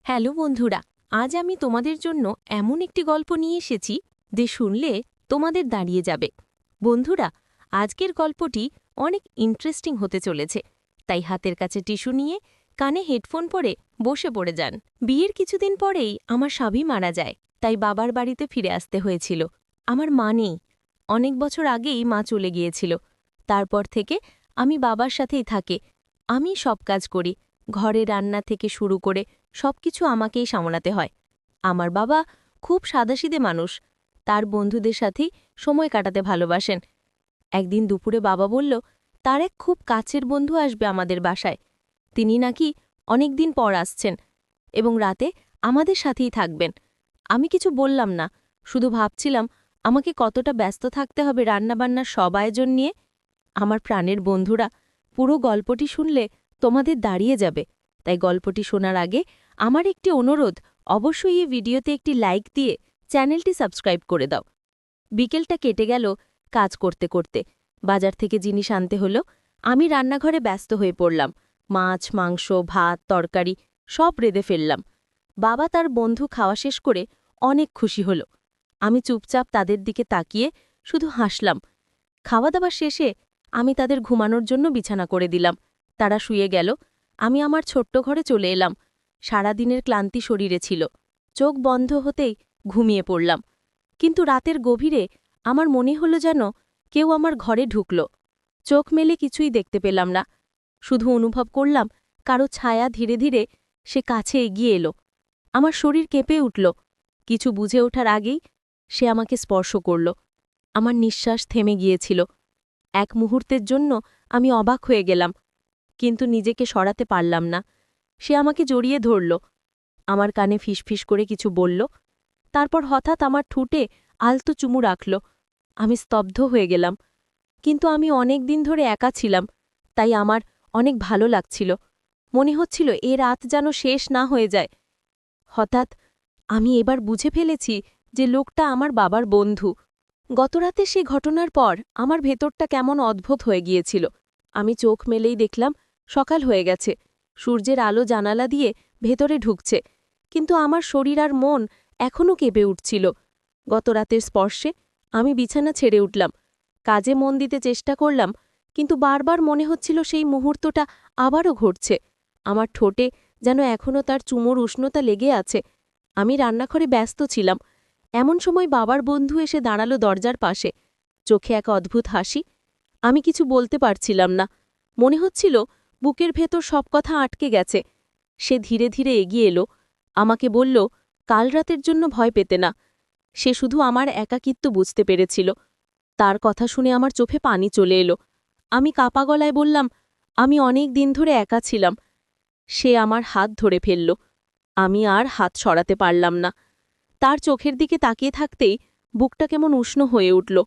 Hello বন্ধুরা, আজ আমি তোমাদের জন্য এমন একটি গল্প নিয়ে এসেছি যে শুনলে তোমাদের দাঁড়িয়ে যাবে। বন্ধুরা, আজকের গল্পটি অনেক ইন্টারেস্টিং হতে চলেছে, তাই হাতের কাছে টিস্যু নিয়ে কানে হেডফোন পরে বসে পড়ে যান। বিয়ের কিছুদিন পরেই আমার স্বামী মারা যায়, তাই বাবার বাড়িতে ফিরে আসতে হয়েছিল। আমার মা নেই, অনেক বছর আগেই মা চলে গিয়েছিল। তারপর থেকে আমি বাবার সাথেই থাকি। আমি সব কাজ করি, ঘরে রান্না থেকে শুরু করে সবকিছু আমাকেই সামলাতে হয়। আমার বাবা খুব সাদাসিধে মানুষ, তার বন্ধুদের সাথেই সময় কাটাতে ভালোবাসেন। একদিন দুপুরে বাবা বলল, তার এক খুব কাছের বন্ধু আসবে আমাদের বাসায়। তিনি নাকি অনেকদিন পর আসছেন এবং রাতে আমাদের সাথেই থাকবেন। আমি কিছু বললাম না, শুধু ভাবছিলাম আমাকে কতটা ব্যস্ত থাকতে হবে রান্নাবান্নার সব আয়োজন নিয়ে। আমার প্রাণের বন্ধুরা, পুরো গল্পটি শুনলে তোমাদের দাঁড়িয়ে যাবে, তাই গল্পটি শোনার আগে আমার একটি অনুরোধ, অবশ্যই এই ভিডিওতে একটি লাইক দিয়ে চ্যানেলটি সাবস্ক্রাইব করে দাও। বিকেলটা কেটে গেল কাজ করতে করতে। বাজার থেকে জিনিস আনতে হলো। আমি রান্নাঘরে ব্যস্ত হয়ে পড়লাম। মাছ, মাংস, ভাত, তরকারি সব রেঁধে ফেললাম। বাবা তার বন্ধু খাওয়া শেষ করে অনেক খুশি হল। আমি চুপচাপ তাদের দিকে তাকিয়ে শুধু হাসলাম। খাওয়া দাওয়া শেষে আমি তাদের ঘুমানোর জন্য বিছানা করে দিলাম। তারা শুয়ে গেল। আমি আমার ছোট্ট ঘরে চলে এলাম। সারাদিনের ক্লান্তি শরীরে ছিল। চোখ বন্ধ হতেই ঘুমিয়ে পড়লাম। কিন্তু রাতের গভীরে আমার মনে হলো যেন কেউ আমার ঘরে ঢুকল। চোখ মেলে কিছুই দেখতে পেলাম না, শুধু অনুভব করলাম কারো ছায়া ধীরে ধীরে সে কাছে এগিয়ে এলো। আমার শরীর কেঁপে উঠল। কিছু বুঝে ওঠার আগেই সে আমাকে স্পর্শ করল। আমার নিঃশ্বাস থেমে গিয়েছিল। এক মুহূর্তের জন্য আমি অবাক হয়ে গেলাম, কিন্তু নিজেকে সরাতে পারলাম না। সে আমাকে জড়িয়ে ধরল, আমার কানে ফিসফিস করে কিছু বলল, তারপর হঠাৎ আমার ঠোঁটে আলতো চুমু রাখল। আমি স্তব্ধ হয়ে গেলাম। কিন্তু আমি অনেক দিন ধরে একা ছিলাম, তাই আমার অনেক ভালো লাগছিল। মনে হচ্ছিল এ রাত যেন শেষ না হয়ে যায়। হঠাৎ আমি এবার বুঝে ফেলেছি যে লোকটা আমার বাবার বন্ধু। গতরাতে সে ঘটনার পর আমার ভেতরটা কেমন অদ্ভুত হয়ে গিয়েছিল। আমি চোখ মেলেই দেখলাম সকাল হয়ে গেছে। সূর্যের আলো জানালা দিয়ে ভেতরে ঢুকছে, কিন্তু আমার শরীর আর মন এখনও কেঁপে উঠছিল। গতরাতের স্পর্শে আমি বিছানা ছেড়ে উঠলাম। কাজে মন দিতে চেষ্টা করলাম, কিন্তু বারবার মনে হচ্ছিল সেই মুহূর্তটা আবারও ঘটছে। আমার ঠোঁটে যেন এখনও তার চুমোর উষ্ণতা লেগে আছে। আমি রান্নাঘরে ব্যস্ত ছিলাম। এমন সময় বাবার বন্ধু এসে দাঁড়ালো দরজার পাশে, চোখে এক অদ্ভুত হাসি। আমি কিছু বলতে পারছিলাম না। মনে হচ্ছিল বুকের ভেতর সব কথা আটকে গেছে। সে ধীরে ধীরে এগিয়ে এলো, আমাকে বলল, কাল রাতের জন্য ভয় পেতে না। সে শুধু আমার একাকিত্ব বুঝতে পেরেছিল। তার কথা শুনে আমার চোখে পানি চলে এলো। আমি কাপা গলায় বললাম, আমি অনেক দিন ধরে একা ছিলাম। সে আমার হাত ধরে ফেলল। আমি আর হাত সরাতে পারলাম না। তার চোখের দিকে তাকিয়ে থাকতেই বুকটা কেমন উষ্ণ হয়ে উঠল।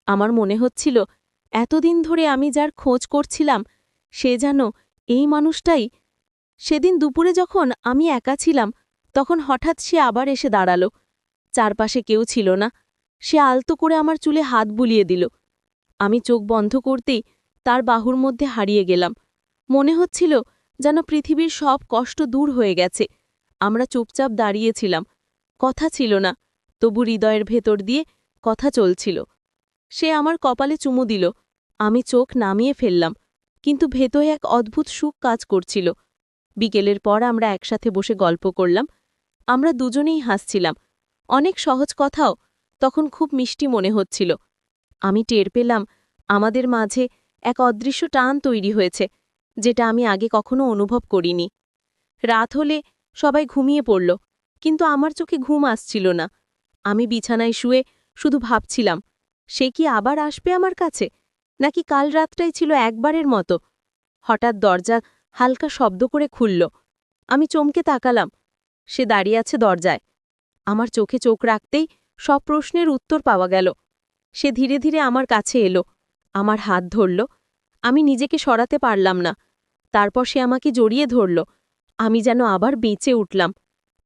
আমার মনে হচ্ছিল এতদিন ধরে আমি যার খোঁজ করছিলাম সে যেন এই মানুষটাই। সেদিন দুপুরে যখন আমি একা ছিলাম, তখন হঠাৎ সে আবার এসে দাঁড়ালো। চারপাশে কেউ ছিল না। সে আলতো করে আমার চুলে হাত বুলিয়ে দিল। আমি চোখ বন্ধ করতেই তার বাহুর মধ্যে হারিয়ে গেলাম। মনে হচ্ছিল যেন পৃথিবীর সব কষ্ট দূর হয়ে গেছে। আমরা চুপচাপ দাঁড়িয়েছিলাম, কথা ছিল না, তবু হৃদয়ের ভেতর দিয়ে কথা চলছিল। সে আমার কপালে চুমু দিল। আমি চোখ নামিয়ে ফেললাম, কিন্তু ভেতরে এক অদ্ভুত সুখ কাজ করছিল। বিকেলের পর আমরা একসাথে বসে গল্প করলাম। আমরা দুজনেই হাসছিলাম। অনেক সহজ কথাও তখন খুব মিষ্টি মনে হচ্ছিল। আমি টের পেলাম আমাদের মাঝে এক অদৃশ্য টান তৈরি হয়েছে, যেটা আমি আগে কখনো অনুভব করিনি। রাত হলে সবাই ঘুমিয়ে পড়ল, কিন্তু আমার চোখে ঘুম আসছিল না। আমি বিছানায় শুয়ে শুধু ভাবছিলাম, সে কি আবার আসবে আমার কাছে, নাকি কাল রাতটাই ছিল একবারের মতো। হঠাৎ দরজা হালকা শব্দ করে খুলল। আমি চমকে তাকালাম। সে দাঁড়িয়ে আছে দরজায়। আমার চোখে চোখ রাখতেই সব প্রশ্নের উত্তর পাওয়া গেল। সে ধীরে ধীরে আমার কাছে এলো, আমার হাত ধরল। আমি নিজেকে সরাতে পারলাম না। তারপর সে আমাকে জড়িয়ে ধরল। আমি যেন আবার বেঁচে উঠলাম।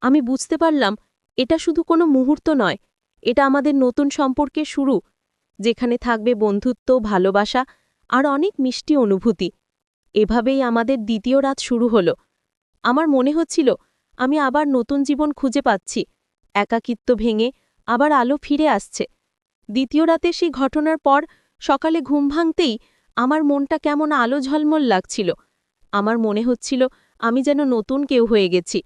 আমি বুঝতে পারলাম এটা শুধু কোনো মুহূর্ত নয়, এটা আমাদের নতুন সম্পর্কের শুরু, যেখানে থাকবে বন্ধুত্ব, ভালোবাসা আর অনেক মিষ্টি অনুভূতি। এভাবেই আমাদের দ্বিতীয় রাত শুরু হলো। আমার মনে হচ্ছিল আমি আবার নতুন জীবন খুঁজে পাচ্ছি। একাকিত্ব ভেঙে আবার আলো ফিরে আসছে। দ্বিতীয় রাতে সেই ঘটনার পর সকালে ঘুম ভাঙতেই আমার মনটা কেমন আলো ঝলমল লাগছিল। আমার মনে হচ্ছিল আমি যেন নতুন কেউ হয়ে গেছি।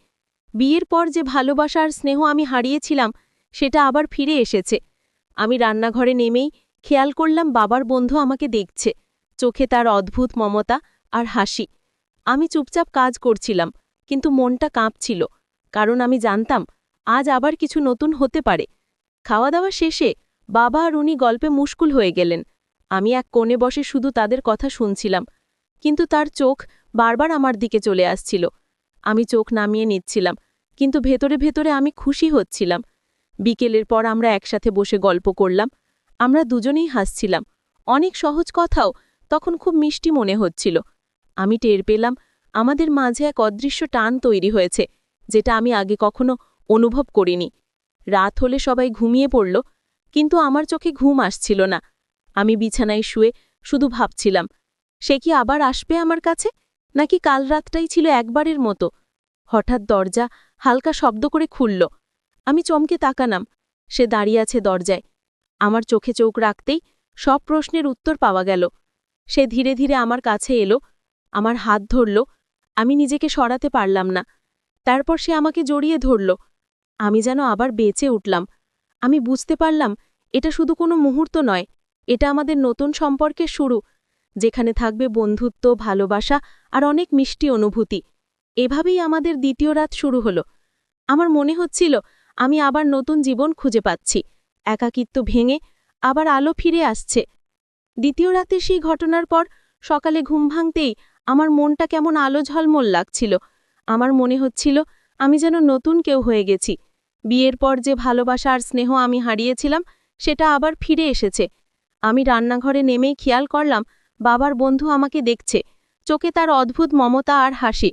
বিয়ের পর যে ভালোবাসা আর স্নেহ আমি হারিয়েছিলাম সেটা আবার ফিরে এসেছে। আমি রান্নাঘরে নেমেই খেয়াল করলাম বাবার বন্ধু আমাকে দেখছে, চোখে তার অদ্ভুত মমতা আর হাসি। আমি চুপচাপ কাজ করছিলাম, কিন্তু মনটা কাঁপছিল, কারণ আমি জানতাম আজ আবার কিছু নতুন হতে পারে। খাওয়া দাওয়া শেষে বাবা আর উনি গল্পে মুশকুল হয়ে গেলেন। আমি এক কোণে বসে শুধু তাদের কথা শুনছিলাম, কিন্তু তার চোখ বারবার আমার দিকে চলে আসছিল। আমি চোখ নামিয়ে নিচ্ছিলাম, কিন্তু ভেতরে ভেতরে আমি খুশি হচ্ছিলাম। বিকেলের পর আমরা একসাথে বসে গল্প করলাম। আমরা দুজনেই হাসছিলাম। অনেক সহজ কথাও তখন খুব মিষ্টি মনে হচ্ছিল। আমি টের পেলাম আমাদের মাঝে এক অদৃশ্য টান তৈরি হয়েছে, যেটা আমি আগে কখনো অনুভব করিনি। রাত হলে সবাই ঘুমিয়ে পড়ল, কিন্তু আমার চোখে ঘুম আসছিল না। আমি বিছানায় শুয়ে শুধু ভাবছিলাম, সে কি আবার আসবে আমার কাছে, নাকি কাল রাতটাই ছিল একবারের মতো। হঠাৎ দরজা হালকা শব্দ করে খুলল। আমি চমকে তাকালাম। সে দাঁড়িয়ে আছে দরজায়। আমার চোখে চোখ রাখতেই সব প্রশ্নের উত্তর পাওয়া গেল। সে ধীরে ধীরে আমার কাছে এলো, আমার হাত ধরল। আমি নিজেকে সরাতে পারলাম না। তারপর সে আমাকে জড়িয়ে ধরল। আমি যেন আবার বেঁচে উঠলাম। আমি বুঝতে পারলাম এটা শুধু কোনো মুহূর্ত নয়, এটা আমাদের নতুন সম্পর্কের শুরু, যেখানে থাকবে বন্ধুত্ব, ভালোবাসা আর অনেক মিষ্টি অনুভূতি। এভাবেই আমাদের দ্বিতীয় রাত শুরু হলো। আমার মনে হচ্ছিল আমি আবার নতুন জীবন খুঁজে পাচ্ছি। একাকিত্ব ভেঙে আবার আলো ফিরে আসছে। দ্বিতীয় রাতে সেই ঘটনার পর সকালে ঘুম ভাঙতেই আমার মনটা কেমন আলো ঝলমল লাগছিল। আমার মনে হচ্ছিল আমি যেন নতুন কেউ হয়ে গেছি। বিয়ের পর যে ভালোবাসা আর স্নেহ আমি হারিয়েছিলাম সেটা আবার ফিরে এসেছে। আমি রান্নাঘরে নেমেই খেয়াল করলাম বাবার বন্ধু আমাকে দেখছে, চোখে তার অদ্ভুত মমতা আর হাসি।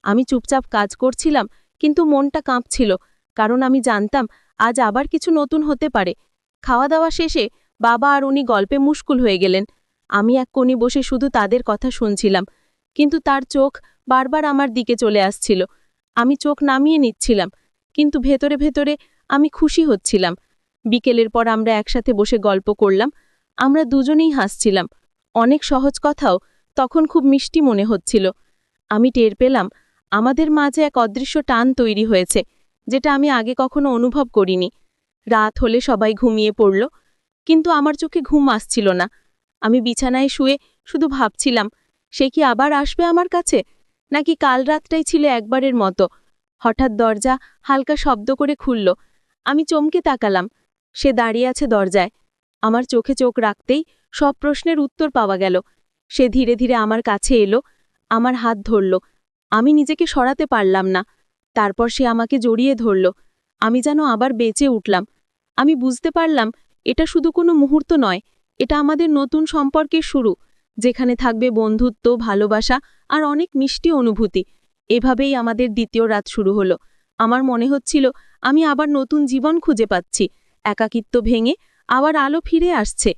আমি চুপচাপ কাজ করছিলাম, কিন্তু মনটা কাঁপছিল, কারণ আমি জানতাম আজ আবার কিছু নতুন হতে পারে। খাওয়া দাওয়া শেষে বাবা আর উনি গল্পে মুশকুল হয়ে গেলেন। আমি এক কোণে বসে শুধু তাদের কথা শুনছিলাম, কিন্তু তার চোখ বারবার আমার দিকে চলে আসছিল। আমি চোখ নামিয়ে নিচ্ছিলাম, কিন্তু ভেতরে ভেতরে আমি খুশি হচ্ছিলাম। বিকেলের পর আমরা একসাথে বসে গল্প করলাম। আমরা দুজনেই হাসছিলাম। অনেক সহজ কথাও তখন খুব মিষ্টি মনে হচ্ছিল। আমি টের পেলাম আমাদের মাঝে এক অদৃশ্য টান তৈরি হয়েছে, যেটা আমি আগে কখনো অনুভব করিনি। রাত হলে সবাই ঘুমিয়ে পড়ল, কিন্তু আমার চোখে ঘুম আসছিল না। আমি বিছানায় শুয়ে শুধু ভাবছিলাম, সে কি আবার আসবে আমার কাছে, নাকি কাল রাতটাই ছিল একবারের মতো। হঠাৎ দরজা হালকা শব্দ করে খুলল। আমি চমকে তাকালাম। সে দাঁড়িয়ে আছে দরজায়। আমার চোখে চোখ রাখতেই সব প্রশ্নের উত্তর পাওয়া গেল। সে ধীরে ধীরে আমার কাছে এলো, আমার হাত ধরল। আমি নিজেকে সরাতে পারলাম না। তারপর সে আমাকে জড়িয়ে ধরল। আমি যেন আবার বেঁচে উঠলাম। আমি বুঝতে পারলাম এটা শুধু কোনো মুহূর্ত নয়, এটা আমাদের নতুন সম্পর্কের শুরু, যেখানে থাকবে বন্ধুত্ব, ভালোবাসা আর অনেক মিষ্টি অনুভূতি। এভাবেই আমাদের দ্বিতীয় রাত শুরু হলো। আমার মনে হচ্ছিল আমি আবার নতুন জীবন খুঁজে পাচ্ছি। একাকিত্ব ভেঙে আবার আলো ফিরে আসছে।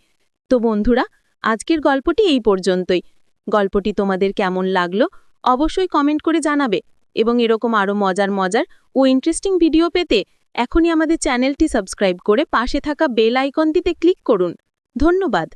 তো বন্ধুরা, আজকের গল্পটি এই পর্যন্তই। গল্পটি তোমাদের কেমন লাগলো অবশ্যই কমেন্ট করে জানাবে, এবং এরকম আরও মজার মজার ও ইন্টারেস্টিং ভিডিও পেতে এখনই আমাদের চ্যানেলটি সাবস্ক্রাইব করে পাশে থাকা বেল আইকনটিতে ক্লিক করুন। ধন্যবাদ।